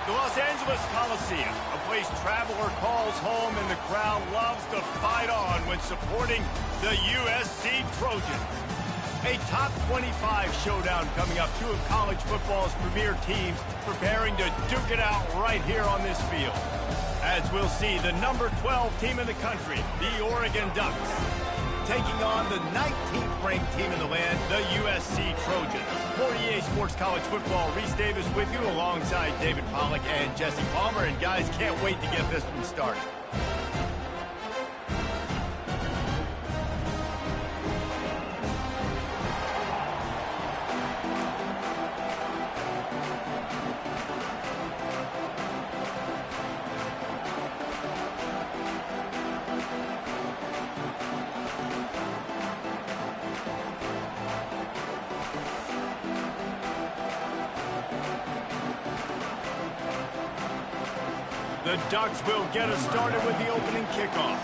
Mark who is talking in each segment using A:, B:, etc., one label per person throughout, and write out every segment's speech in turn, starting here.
A: The Los Angeles Coliseum, a place traveler calls home and the crowd loves to fight on when supporting the USC Trojans. A top 25 showdown coming up. Two of college football's premier teams preparing to duke it out right here on this field. As we'll see, the number 12 team in the country, the Oregon Ducks, taking on the 19th ranked team in the land, the USC Trojans. For EA Sports College Football, Reese Davis with you alongside David Pollack and Jesse Palmer. And guys, can't wait to get this one started. The Ducks will get us started with the opening kickoff.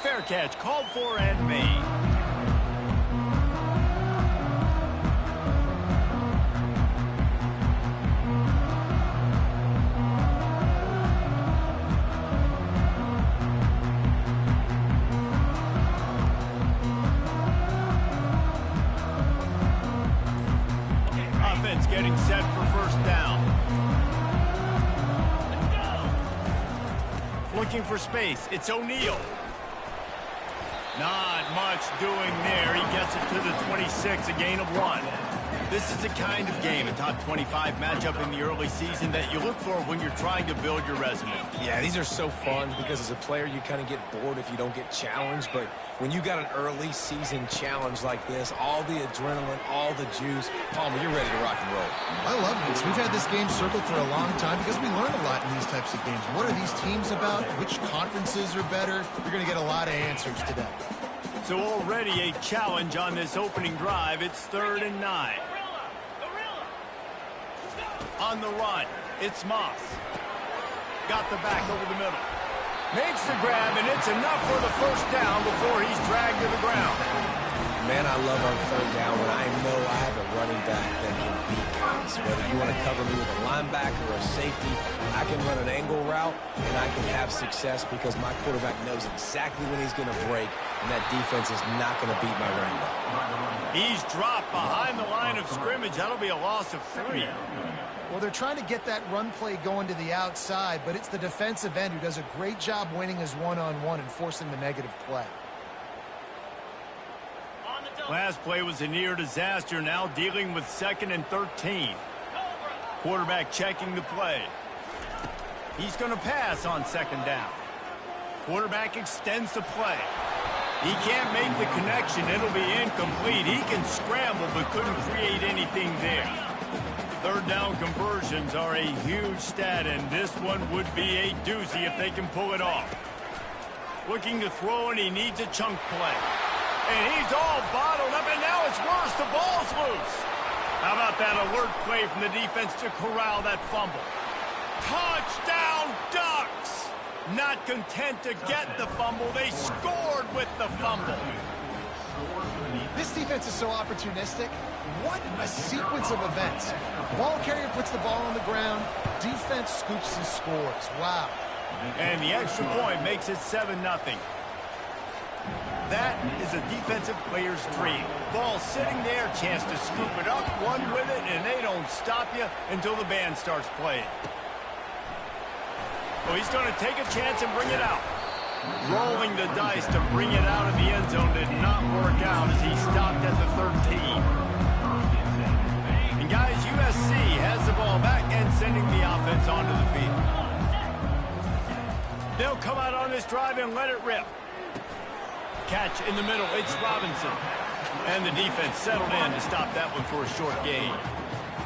A: Fair catch called for and made. Getting set for first down. Looking for space. It's O'Neal. Not much doing there. He gets it to the 26, a gain of 1. This is the kind of game, a top 25 matchup in the early season, that you look for when you're trying to build your resume.
B: Yeah, these are so fun because as a player, you kind of get bored if you don't get challenged. But when you got an early season challenge like this, all the adrenaline, all the juice, Palmer, you're ready to rock and roll.
C: I love this. We've had this game circled for a long time because we learn a lot in these types of games. What are these teams about? Which conferences are better? You're going to get a lot of answers today.
A: So already a challenge on this opening drive. It's 3rd and 9. On the run, it's Moss. Got the back over the middle. Makes the grab, and it's enough for the first down before he's dragged to the ground.
B: Man, I love on 3rd down when I know I have a running back that can beat guys. Whether you want to cover me with a linebacker or a safety, I can run an angle route, and I can have success because my quarterback knows exactly when he's going to break, and that defense is not going to beat my running back.
A: He's dropped behind the line of scrimmage. That'll be a loss of 3.
C: Well, they're trying to get that run play going to the outside, but it's the defensive end who does a great job winning his one-on-one and forcing the negative play.
A: Last play was a near disaster, now dealing with 2nd and 13. Quarterback checking the play. He's going to pass on 2nd down. Quarterback extends the play. He can't make the connection. It'll be incomplete. He can scramble but couldn't create anything there. 3rd down conversions are a huge stat, and this one would be a doozy if they can pull it off. Looking to throw, and he needs a chunk play. And he's all bottled up, and now it's worse. The ball's loose. How about that alert play from the defense to corral that fumble? Touchdown, Ducks! Not content to get the fumble, they scored with the fumble.
C: This defense is so opportunistic. What a sequence of events. Ball carrier puts the ball on the ground. Defense scoops and scores. Wow.
A: And the extra point makes it 7-0. That is a defensive player's dream. Ball sitting there, chance to scoop it up, run with it, and they don't stop you until the band starts playing. Well, he's going to take a chance and bring it out. Rolling the dice to bring it out of the end zone did not work out as he stopped at the 13. And guys, USC has the ball back and sending the offense onto the field. They'll come out on this drive and let it rip. Catch in the middle, it's Robinson. And the defense settled in to stop that one for a short gain.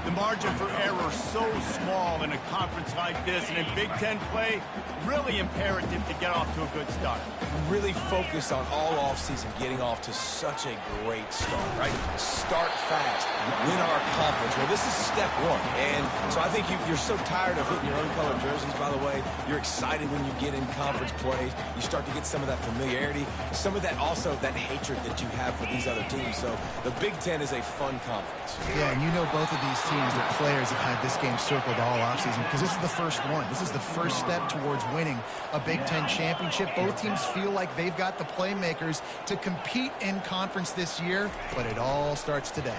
A: The margin for error so small in a conference like this, and in Big Ten play, really imperative to get off to a good start.
B: Really focus on all offseason getting off to such a great start, right? Start fast, win our conference. Well, this is step one. And so I think you're so tired of hitting your own colored jerseys, by the way. You're excited when you get in conference play. You start to get some of that familiarity, some of that also that hatred that you have for these other teams. So the Big Ten is a fun conference.
C: Yeah, and you know both of these teams, their players have had this game circled all offseason because this is the first one. This is the first step towards winning a Big Ten championship. Both teams feel like they've got the playmakers to compete in conference this year, but it all starts today.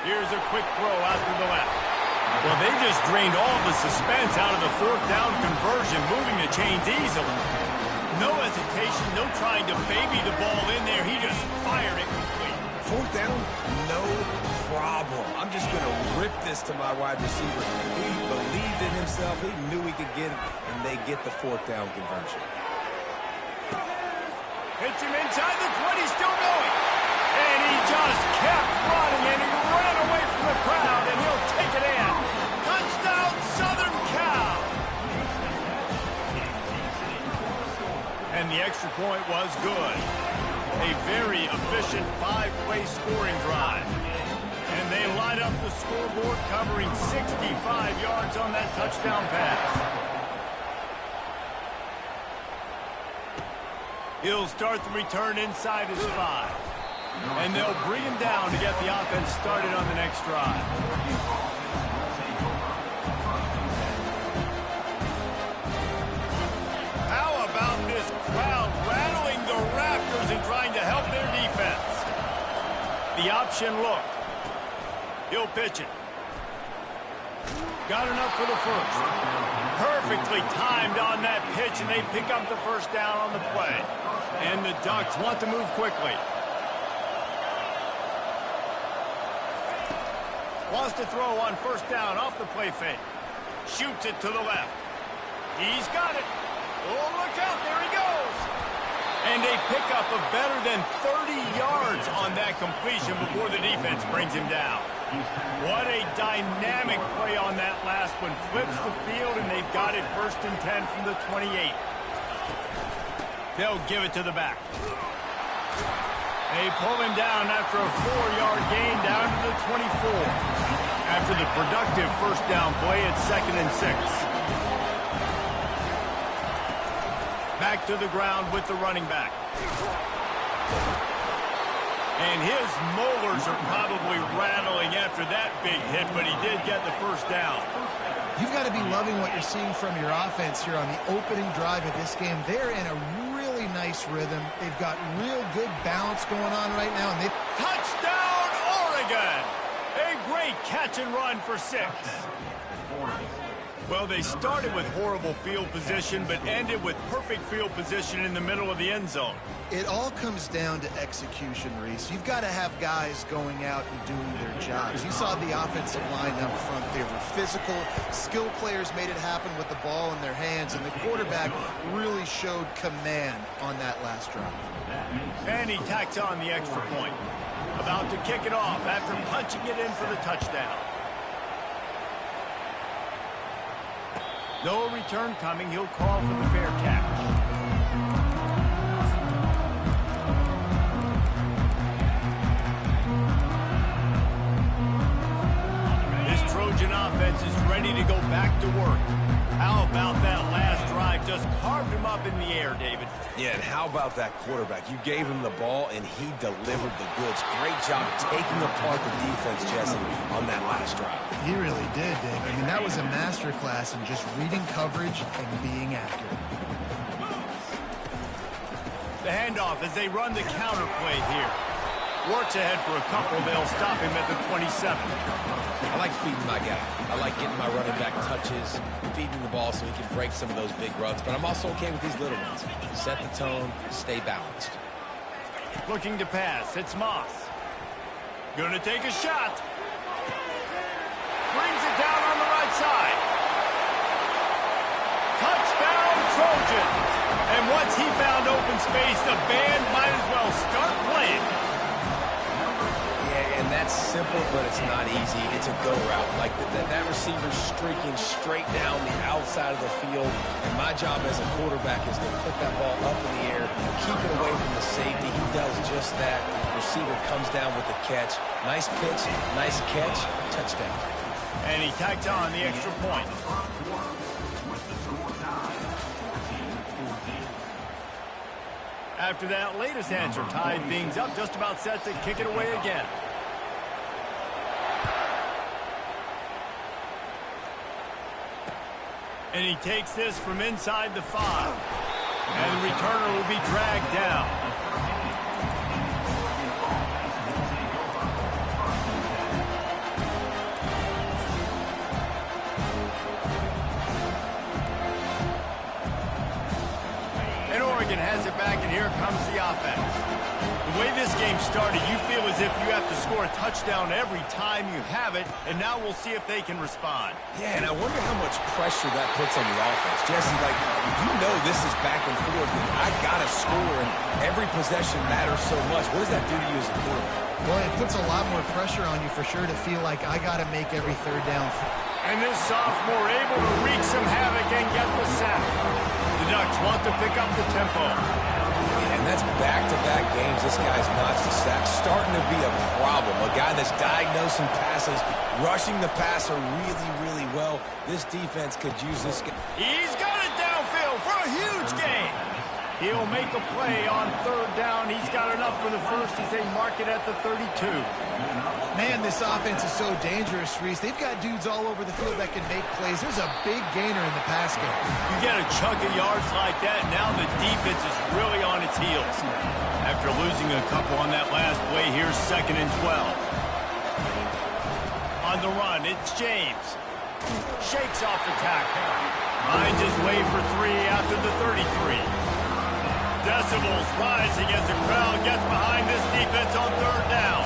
A: Here's a quick throw out to the left. Well, they just drained all the suspense out of the fourth down conversion, moving the chains easily. No hesitation, no trying to baby the ball in there. He just fired it complete.
B: Fourth down, no problem. I'm just going to rip this to my wide receiver. He believed in himself. He knew he could get it, and they get the fourth down conversion.
A: Hits him inside the 20, still going. And he just kept running, and he ran away from the crowd, and he'll take it in. Touchdown, Southern Cal. And the extra point was good. A very efficient 5-play scoring drive. And they light up the scoreboard, covering 65 yards on that touchdown pass. He'll start the return inside his 5. And they'll bring him down to get the offense started on the next drive. How about this crowd rattling the rafters and trying to help their defense? The option look. He'll pitch it. Got enough for the first. Perfectly timed on that pitch, and they pick up the first down on the play. And the Ducks want to move quickly. Wants to throw on first down off the play fake. Shoots it to the left. He's got it. Oh, look out. There he goes. And they pick up a better than 30 yards on that completion before the defense brings him down. What a dynamic play on that last one. Flips the field, and they've got it 1st and 10 from the 28. They'll give it to the back. They pull him down after a 4-yard gain down to the 24. After the productive first down play, it's 2nd and 6. Back to the ground with the running back. And his molars are probably rattling after that big hit, but he did get the first down.
C: You've got to be loving what you're seeing from your offense here on the opening drive of this game. They're in a really nice rhythm. They've got real good balance going on right now. And
A: Touchdown, Oregon! A great catch and run for 6. Well, they started with horrible field position, but ended with perfect field position in the middle of the end zone.
C: It all comes down to execution, Reese. You've got to have guys going out and doing their jobs. You saw the offensive line up front. They were physical. Skill players made it happen with the ball in their hands, and the quarterback really showed command on that last drive.
A: And he tacks on the extra point. About to kick it off after punching it in for the touchdown. No return coming. He'll call for the fair catch. This Trojan offense is ready to go back to work. How about that last drive? Just carved him up in the air, David.
B: Yeah, and how about that quarterback? You gave him the ball, and he delivered the goods. Great job taking apart the defense, Jesse, on that last drive.
C: He really did, Dave. I mean, that was a masterclass in just reading coverage and being accurate.
A: The handoff as they run the counter play here. Works ahead for a couple. They'll stop him at the 27.
B: I like feeding my guy. I like getting my running back touches, feeding the ball so he can break some of those big runs. But I'm also okay with these little ones. Set the tone, stay balanced.
A: Looking to pass. It's Moss. Gonna take a shot. Brings it down on the right side. Touchdown, Trojans. And once he found open space, the band might as well start playing.
B: Yeah, and that's simple, but it's not easy. It's a go route. Like that receiver's streaking straight down the outside of the field, and my job as a quarterback is to put that ball up in the air, keep it away from the safety. He does just that. Receiver comes down with the catch. Nice pitch, nice catch, touchdown.
A: And he tacked on the extra point. After that latest answer tied things up, just about set to kick it away again. And he takes this from inside the 5. And the returner will be dragged down. And Oregon has it back, and here comes the offense. The way this game started, you feel as if you have to score a touchdown every time you have it, and now we'll see if they can respond.
B: Yeah, and I wonder how much pressure that puts on the offense. Jesse, like, you know this is back and forth, and I got to score, and every possession matters so much. What does that do to you as a quarterback?
C: Well, it puts a lot more pressure on you for sure to feel like I got to make every third down.
A: And this sophomore able to wreak some havoc and get the sack. The Ducks want to pick up the tempo.
B: And that's back-to-back games. This guy's notched the sack. Starting to be a problem. A guy that's diagnosing passes, rushing the passer really, really well. This defense could use this.
A: He's got it downfield for a huge gain. He'll make a play on third down. He's got enough for the first as they mark it at the 32.
C: Man, this offense is so dangerous, Reese. They've got dudes all over the field that can make plays. There's a big gainer in the pass game.
A: You get a chunk of yards like that, now the defense is really on its heels. After losing a couple on that last play, here's 2nd and 12. On the run, it's James. Shakes off the tackle. Finds his way for 3 after the 33. Decibels rising as the crowd gets behind this defense on third down.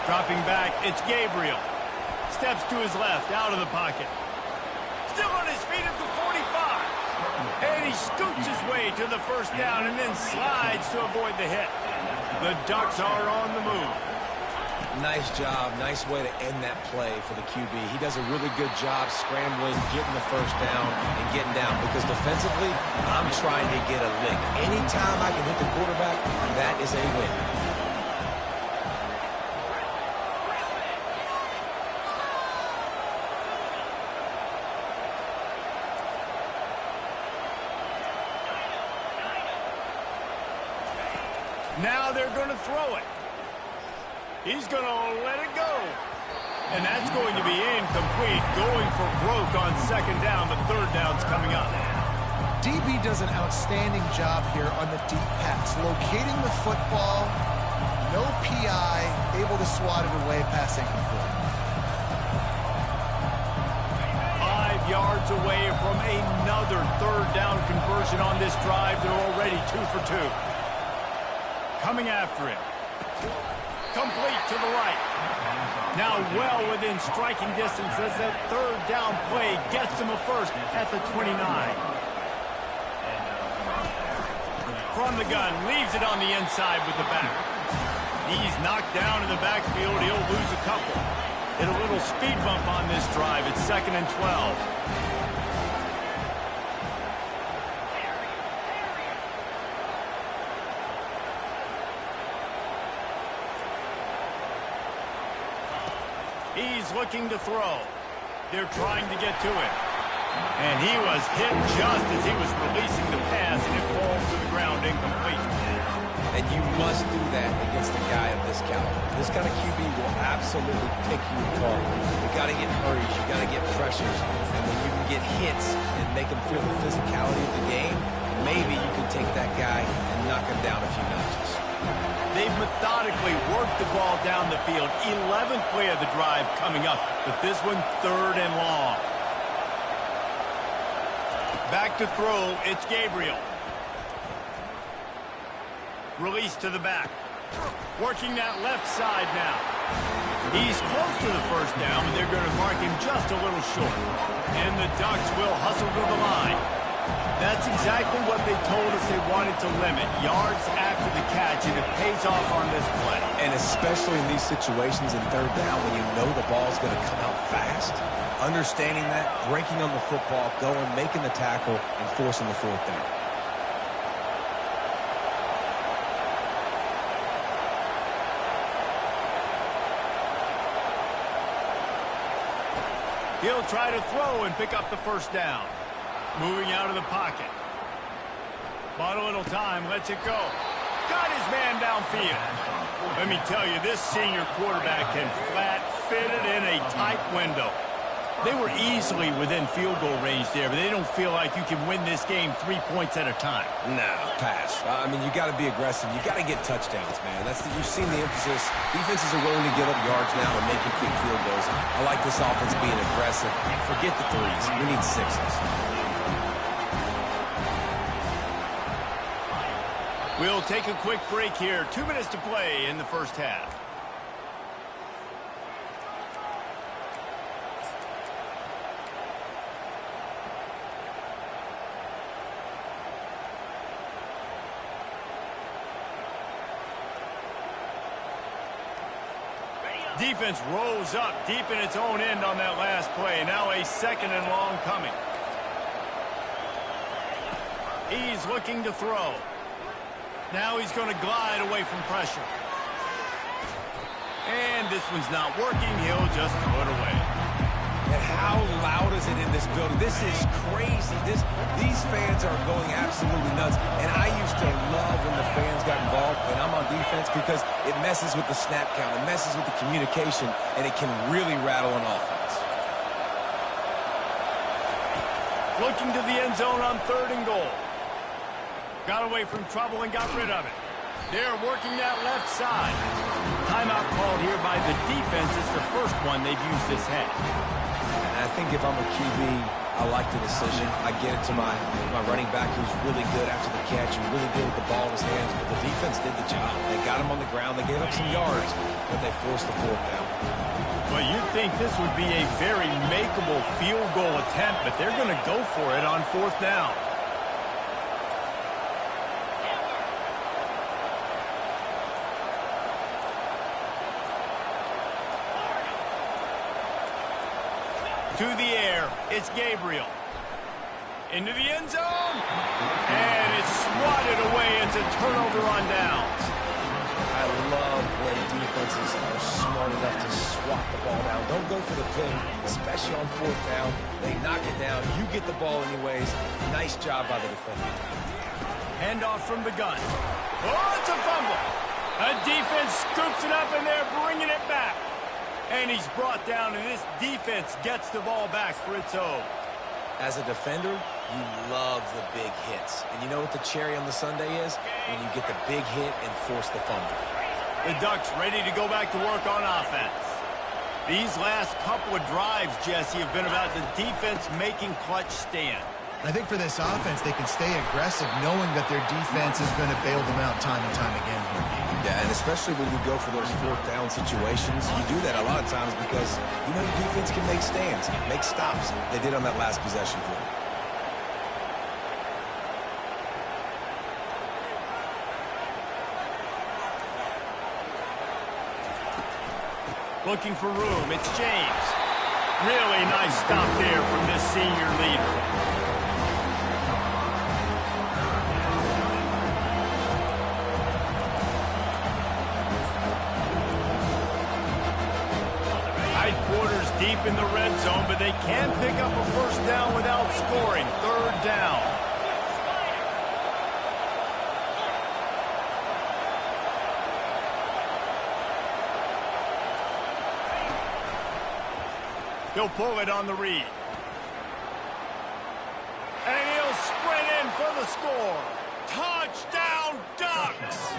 A: Dropping back, it's Gabriel. Steps to his left, out of the pocket. Still on his feet at the 45. And he scoots his way to the first down and then slides to avoid the hit. The Ducks are on the move.
B: Nice job. Nice way to end that play for the QB. He does a really good job scrambling, getting the first down, and getting down. Because defensively, I'm trying to get a lick. Anytime I can hit the quarterback, that is a win.
A: Now they're going to throw it. He's going to let it go. And that's going to be incomplete. Going for broke on 2nd down. The 3rd down's coming up.
C: DB does an outstanding job here on the deep pass. Locating the football, no PI, able to swat it away, passing incomplete.
A: 5 yards away from another 3rd down conversion on this drive. They're already 2 for 2. Coming after him. Complete to the right. Now well within striking distance as that 3rd down play gets him a first at the 29. From the gun, leaves it on the inside with the back. He's knocked down in the backfield. He'll lose a couple. Hit a little speed bump on this drive. It's 2nd and 12. He's looking to throw. They're trying to get to him. And he was hit just as he was releasing the pass, and it falls to the ground incomplete.
B: And you must do that against a guy of this caliber. This kind of QB will absolutely pick you apart. You got to get hurries. You got to get pressures. And when you can get hits and make him feel the physicality of the game, maybe you can take that guy and knock him down a few notches.
A: They've methodically worked the ball down the field. 11th play of the drive coming up, but this one 3rd and long. Back to throw, it's Gabriel. Release to the back. Working that left side now. He's close to the first down, but they're going to mark him just a little short. And the Ducks will hustle to the line. That's exactly what they told us they wanted to limit. Yards after the catch, and it pays off on this play.
B: And especially in these situations in third down when you know the ball's going to come out fast, understanding that, breaking on the football, going, making the tackle, and forcing the fourth down.
A: He'll try to throw and pick up the first down. Moving out of the pocket. Bought a little time, lets it go. Got his man downfield. Let me tell you, this senior quarterback can flat fit it in a tight window. They were easily within field goal range there, but they don't feel like you can win this game 3 points at a time.
B: No, pass. I mean, you got to be aggressive. You got to get touchdowns, man. You've seen the emphasis. Defenses are willing to give up yards now and making quick field goals. I like this offense being aggressive. Forget the threes. We need sixes.
A: We'll take a quick break here. 2 minutes to play in the first half. Defense rose up deep in its own end on that last play. Now a second and long coming. He's looking to throw. Now he's going to glide away from pressure. And this one's not working. He'll just throw it away.
B: And how loud is it in this building? This is crazy. These fans are going absolutely nuts. And I used to love when the fans got involved when I'm on defense because it messes with the snap count. It messes with the communication, and it can really rattle an offense.
A: Looking to the end zone on 3rd and goal. Got away from trouble and got rid of it. They're working that left side. Timeout called here by the defense. It's the first one they've used this half.
B: And I think if I'm a QB, I like the decision. I get it to my running back who's really good after the catch and really good with the ball in his hands. But the defense did the job. They got him on the ground. They gave up some yards, but they forced the fourth down.
A: Well, you'd think this would be a very makeable field goal attempt, but they're going to go for it on 4th down. To the air, it's Gabriel. Into the end zone. And it's swatted away. It's a turnover on downs.
B: I love when defenses are smart enough to swat the ball down. Don't go for the pin, especially on 4th down. They knock it down. You get the ball anyways. Nice job by the defender.
A: Handoff from the gun. Oh, it's a fumble. A defense scoops it up, and they're bringing it back. And he's brought down, and this defense gets the ball back for its own.
B: As a defender, you love the big hits. And you know what the cherry on the sundae is? When you get the big hit and force the fumble.
A: The Ducks ready to go back to work on offense. These last couple of drives, Jesse, have been about the defense making clutch stand.
C: I think for this offense, they can stay aggressive knowing that their defense is going to bail them out time and time again here.
B: Yeah, and especially when you go for those 4th down situations, you do that a lot of times because you know your defense can make stands, make stops. They did on that last possession for them.
A: Looking for room, it's James. Really nice stop there from this senior leader. Quarters deep in the red zone, but they can pick up a first down without scoring. 3rd down. He'll pull it on the read. And he'll sprint in for the score. Touchdown, Ducks!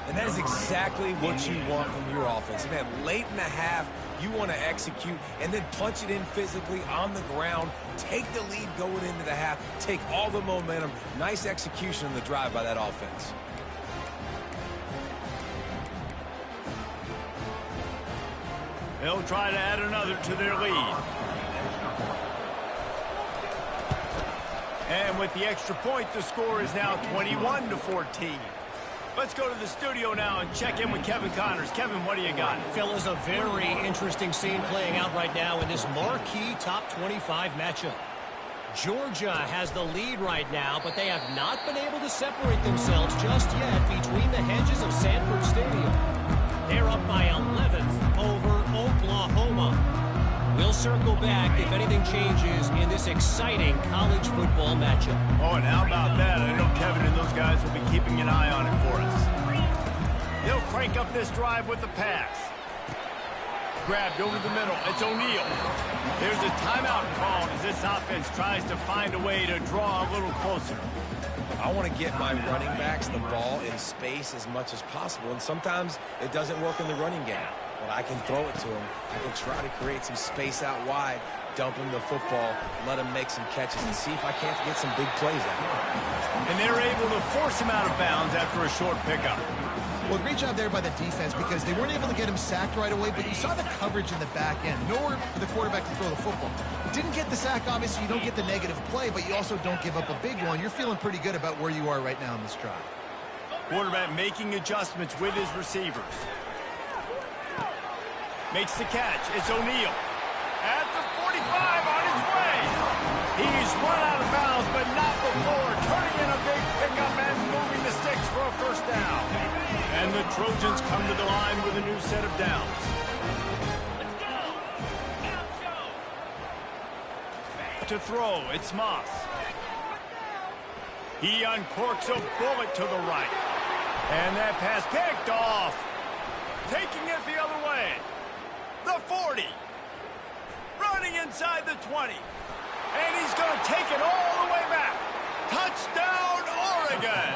B: And that is exactly what you want from your offense. Man, late in the half, you want to execute and then punch it in physically on the ground. Take the lead going into the half. Take all the momentum. Nice execution on the drive by that offense.
A: They'll try to add another to their lead. And with the extra point, the score is now 21-14. Let's go to the studio now and check in with Kevin Connors. Kevin, what do you got?
D: Phil, is a very interesting scene playing out right now in this marquee top 25 matchup. Georgia has the lead right now, but they have not been able to separate themselves just yet between the hedges of Sanford Stadium. They're up by 11 over Oklahoma. We'll circle back if anything changes in this exciting college football matchup.
A: Oh, and how about that? I know Kevin and those guys will be keeping an eye on it for us. They'll crank up this drive with the pass. Grabbed over the middle. It's O'Neal. There's a timeout called as this offense tries to find a way to draw a little closer.
B: I want to get my running backs the ball in space as much as possible, and sometimes it doesn't work in the running game. But I can throw it to him. I can try to create some space out wide, dump him the football, let him make some catches, and see if I can't get some big plays out.
A: And they're able to force him out of bounds after a short pickup.
C: Well, great job there by the defense because they weren't able to get him sacked right away, but you saw the coverage in the back end. Nowhere for the quarterback to throw the football. Didn't get the sack, obviously. You don't get the negative play, but you also don't give up a big one. You're feeling pretty good about where you are right now in this drive.
A: Quarterback making adjustments with his receivers. Makes the catch. It's O'Neal. At the 45 on his way. He's run out of bounds, but not before turning in a big pickup and moving the sticks for a first down. And the Trojans come to the line with a new set of downs. To throw, it's Moss. He uncorks a bullet to the right. And that pass picked off. Taking it the other way. The 40. Running inside the 20. And he's going to take it all the way back. Touchdown, Oregon.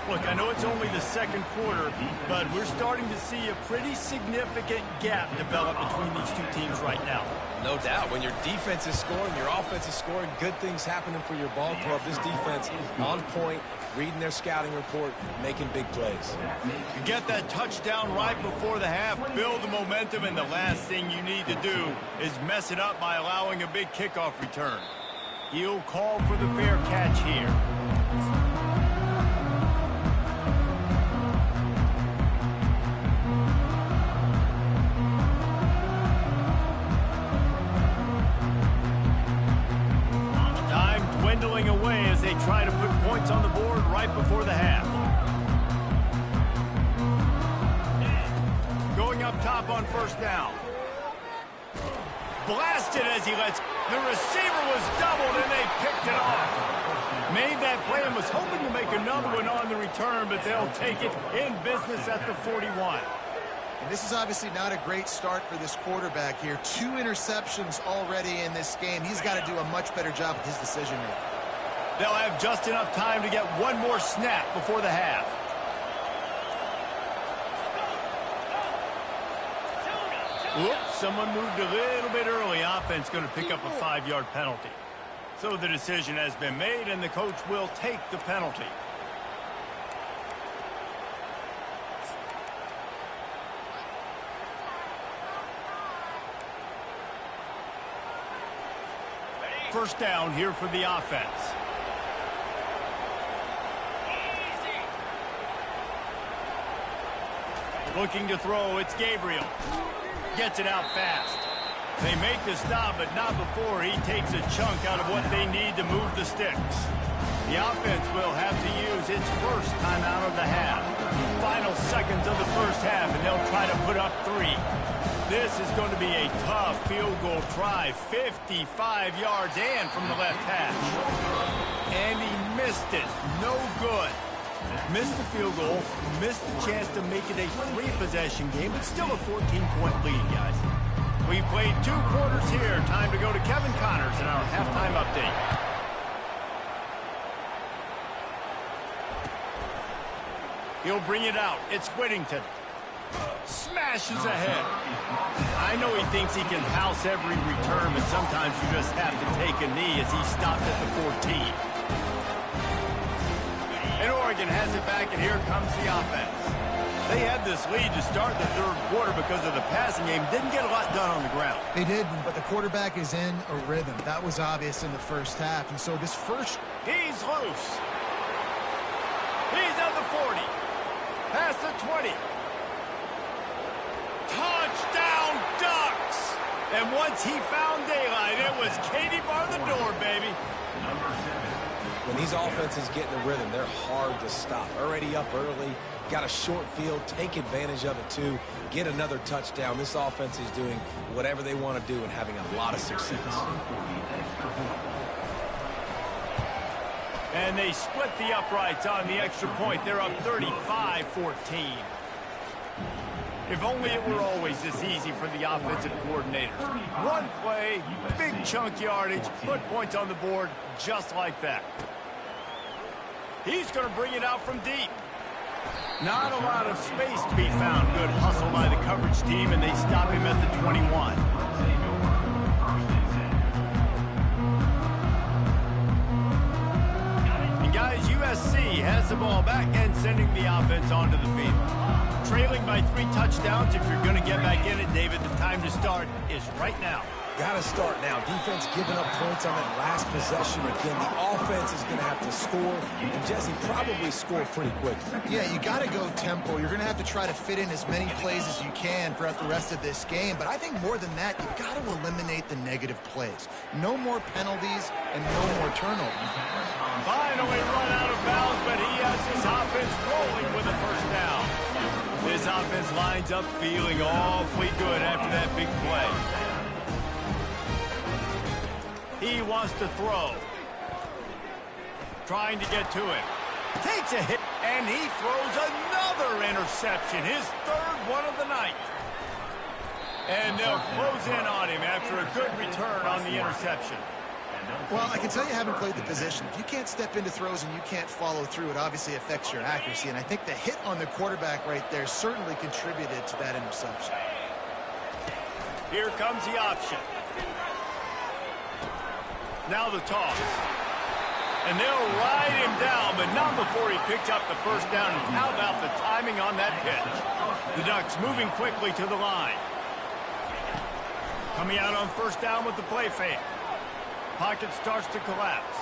A: Look, I know it's only the second quarter, but we're starting to see a pretty significant gap develop between these two teams right now.
B: No doubt. When your defense is scoring, your offense is scoring, good things happening for your ball club. This defense on point, reading their scouting report, making big plays.
A: You get that touchdown right before the half, build the momentum, and the last thing you need to do is mess it up by allowing a big kickoff return. He'll call for the fair catch here. Dwindling away as they try to put points on the board right before the half. Going up top on first down. Blasted as he lets. The receiver was doubled and they picked it off. Made that play and was hoping to make another one on the return, but they'll take it in business at the 41.
C: And this is obviously not a great start for this quarterback here. 2 interceptions already in this game. He's got to do a much better job with his decision-making.
A: They'll have just enough time to get one more snap before the half. Oops, someone moved a little bit early. Offense going to pick up a 5-yard penalty. So the decision has been made, and the coach will take the penalty. First down here for the offense. Looking to throw, it's Gabriel. Gets it out fast. They make the stop, but not before he takes a chunk out of what they need to move the sticks. The offense will have to use its first timeout of the half. Final seconds of the first half, and they'll try to put up 3. This is going to be a tough field goal try. 55 yards and from the left hash. And he missed it. No good. Missed the field goal, missed the chance to make it a 3-possession game, but still a 14-point lead, guys. We've played 2 quarters here. Time to go to Kevin Connors in our halftime update. He'll bring it out. It's Whittington. Smashes ahead. I know he thinks he can house every return, but sometimes you just have to take a knee as he stopped at the 14. And Oregon has it back, and here comes the offense. They had this lead to start the third quarter because of the passing game. Didn't get a lot done on the ground.
C: They did, but the quarterback is in a rhythm. That was obvious in the first half. And so this first...
A: He's loose. He's at the 40. Past the 20. Touchdown, Ducks! And once he found daylight, it was Katie bar the door, baby.
B: When these offenses get in the rhythm, they're hard to stop. Already up early, got a short field, take advantage of it too, get another touchdown. This offense is doing whatever they want to do and having a lot of success.
A: And they split the uprights on the extra point. They're up 35-14. If only it were always this easy for the offensive coordinators. One play, big chunk yardage, put points on the board just like that. He's going to bring it out from deep. Not a lot of space to be found. Good hustle by the coverage team, and they stop him at the 21. And guys, USC has the ball back and sending the offense onto the field. Trailing by 3 touchdowns. If you're going to get back in it, David, the time to start is right now.
B: Got to start now. Defense giving up points on that last possession. Again, the offense is going to have to score, and Jesse probably score pretty quickly.
C: Yeah, you got to go tempo. You're going to have to try to fit in as many plays as you can throughout the rest of this game. But I think more than that, you've got to eliminate the negative plays. No more penalties and no more turnovers.
A: Finally run out of bounds, but he has his offense rolling with a first down. This offense lines up feeling awfully good after that big play. He wants to throw. Trying to get to it. Takes a hit, and he throws another interception. His third one of the night. And they'll close in on him after a good return on the interception.
C: Well, I can tell you haven't played the position. If you can't step into throws and you can't follow through, it obviously affects your accuracy. And I think the hit on the quarterback right there certainly contributed to that interception.
A: Here comes the option. Now the toss. And they'll ride him down, but not before he picks up the first down. And how about the timing on that pitch? The Ducks moving quickly to the line. Coming out on first down with the play fake. Pocket starts to collapse.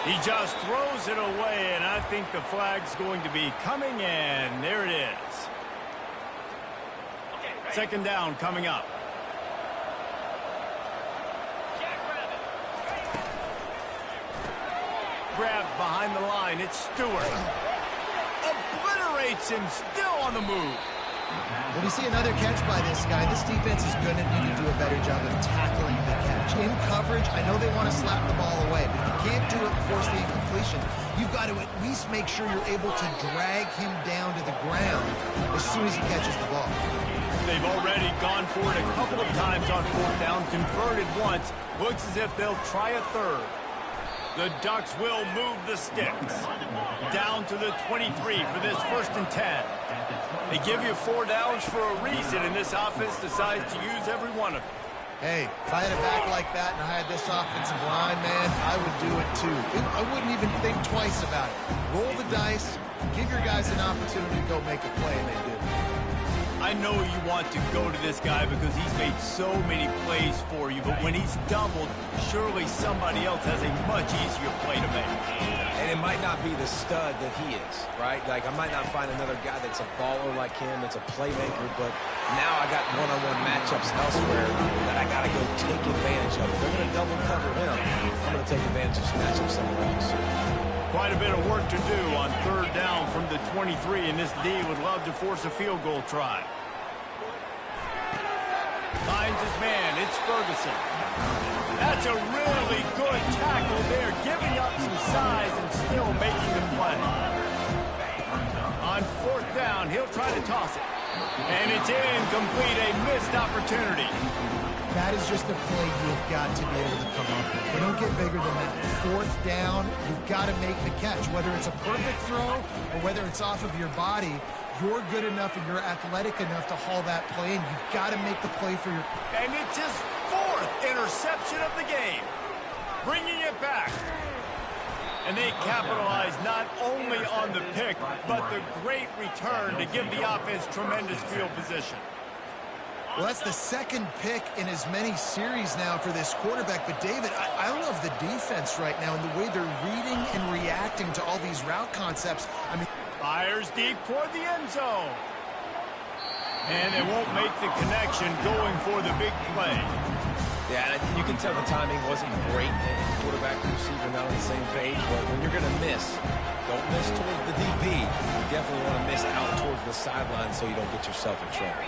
A: He just throws it away, and I think the flag's going to be coming in. There it is. Second down coming up. Grabbed behind the line. It's Stewart. Obliterates him, still on the move.
C: When you see another catch by this guy, this defense is going to need to do a better job of tackling the catch. In coverage, I know they want to slap the ball away, but if you can't do it and force the incompletion, you've got to at least make sure you're able to drag him down to the ground as soon as he catches the ball.
A: They've already gone for it a couple of times on fourth down, converted once. Looks as if they'll try a third. The Ducks will move the sticks. Down to the 23 for this 1st and 10. They give you 4 downs for a reason, and this offense decides to use every one of them.
C: Hey, if I had a back like that and I had this offensive line, man, I would do it too. I wouldn't even think twice about it. Roll the dice, give your guys an opportunity to go make a play, and they do.
A: I know you want to go to this guy because he's made so many plays for you, but when he's doubled, surely somebody else has a much easier play to make.
B: And it might not be the stud that he is, right? Like, I might not find another guy that's a baller like him, that's a playmaker, but now I got one-on-one matchups elsewhere that I got to go take advantage of. If they're going to double cover him, I'm going to take advantage of some matchups somewhere else.
A: Quite a bit of work to do on third down from the 23, and this D would love to force a field goal try. Finds his man. It's Ferguson. That's a really good tackle there, giving up some size and still making the play. On fourth down, he'll try to toss it. And it's incomplete, a missed opportunity.
C: That is just a play you've got to be able to come up with. They don't get bigger than that. Fourth down, you've got to make the catch. Whether it's a perfect throw or whether it's off of your body, you're good enough and you're athletic enough to haul that play, and you've got to make the play for your...
A: And it's his 4th interception of the game. Bringing it back. And they capitalized not only on the pick, but the great return to give the offense tremendous field position.
C: Well, that's the second pick in as many series now for this quarterback. But, David, I love the defense right now and the way they're reading and reacting to all these route concepts. I mean,
A: fires deep toward the end zone. And they won't make the connection going for the big play.
B: Yeah, you can tell the timing wasn't great. Quarterback and receiver not on the same page, but when you're going to miss, don't miss towards the DB. You definitely want to miss out towards the sideline so you don't get yourself in trouble.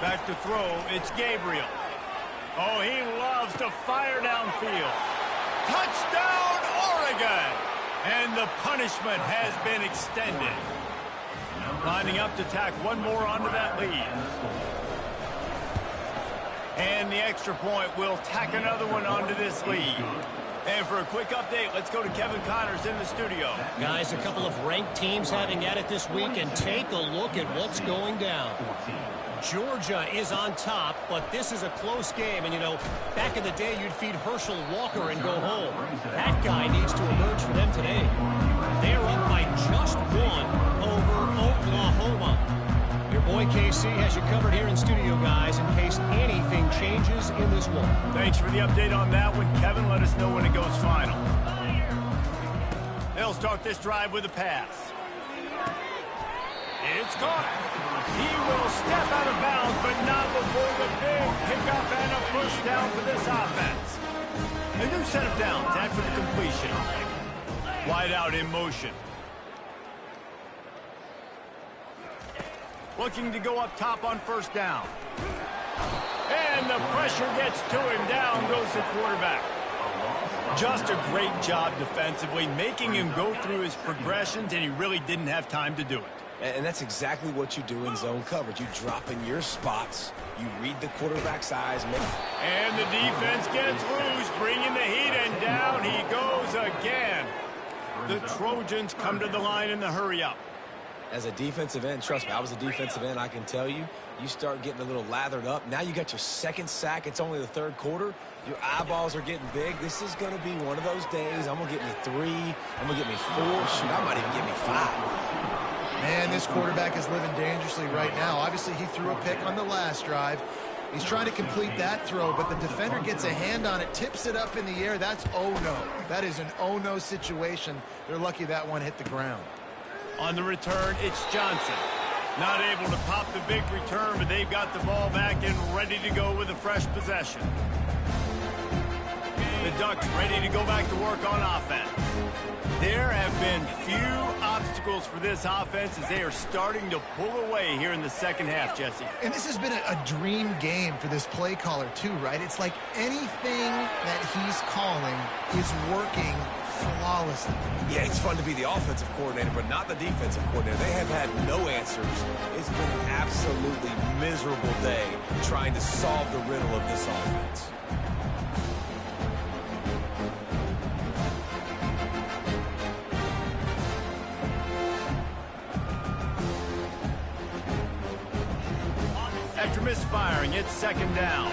A: Back to throw, it's Gabriel. Oh, he loves to fire downfield. Touchdown, Oregon! And the punishment has been extended. Lining up to tack one more onto that lead. And the extra point will tack another one onto this lead. And for a quick update, let's go to Kevin Connors in the studio.
D: Guys, a couple of ranked teams having at it this week, and take a look at what's going down. Georgia is on top, but this is a close game. And, you know, back in the day, you'd feed Herschel Walker and go home. That guy needs to emerge for them today. They're up by just one over Oklahoma. Your boy KC has you covered here in studio, guys, in case anything changes in this one.
A: Thanks for the update on that one, Kevin. Let us know when it goes final. They'll start this drive with a pass. It's caught. He will step out of bounds, but not before the big pickup and a first down for this offense. A new set of downs after the completion. Wide out in motion. Looking to go up top on first down. And the pressure gets to him. Down goes the quarterback. Just a great job defensively, making him go through his progressions, and he really didn't have time to do it.
B: And that's exactly what you do in zone coverage. You drop in your spots, you read the quarterback's eyes.
A: And the defense gets loose, bringing the heat, and down he goes again. The Trojans come to the line in the hurry-up.
B: As a defensive end, trust me, I was a defensive end, I can tell you, you start getting a little lathered up. Now you got your second sack. It's only the third quarter. Your eyeballs are getting big. This is going to be one of those days. I'm going to get me 3. I'm going to get me 4. Shoot, I might even get me 5.
C: Man, this quarterback is living dangerously right now. Obviously, he threw a pick on the last drive. He's trying to complete that throw, but the defender gets a hand on it, tips it up in the air. That's oh-no. That is an oh-no situation. They're lucky that one hit the ground.
A: On the return, it's Johnson. Not able to pop the big return, but they've got the ball back and ready to go with a fresh possession. The Ducks ready to go back to work on offense. There have been few obstacles for this offense as they are starting to pull away here in the second half, Jesse.
C: And this has been a dream game for this play caller too, right? It's like anything that he's calling is working flawlessly.
B: Yeah, it's fun to be the offensive coordinator, but not the defensive coordinator. They have had no answers. It's been an absolutely miserable day trying to solve the riddle of this offense.
A: After misfiring, it's second down.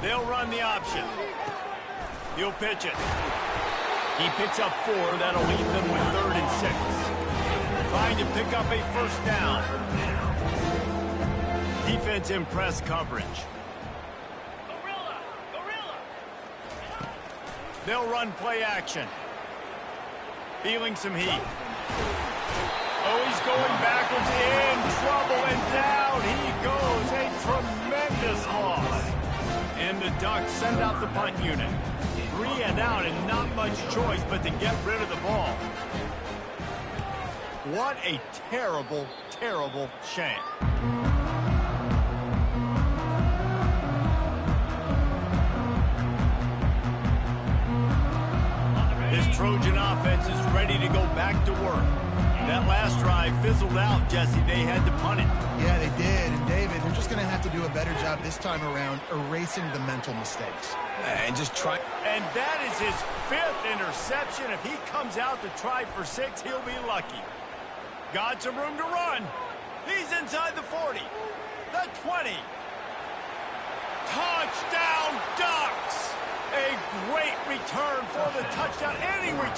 A: They'll run the option. He'll pitch it. He picks up 4. That'll leave them with 3rd and 6. Trying to pick up a first down. Defense in press coverage. They'll run play action. Feeling some heat. Oh, he's going backwards, in trouble, and down he goes. A tremendous loss. And the Ducks send out the punt unit. 3 and out, and not much choice but to get rid of the ball. What a terrible, terrible shame. This Trojan offense is ready to go back to work. That last drive fizzled out, Jesse. They had to punt it.
C: Yeah, they did. And, David, they're just going to have to do a better job this time around erasing the mental mistakes.
B: And just try.
A: And that is his 5th interception. If he comes out to try for 6, he'll be lucky. Got some room to run. He's inside the 40, the 20, Touchdown Ducks! A great return for the touchdown. Any return.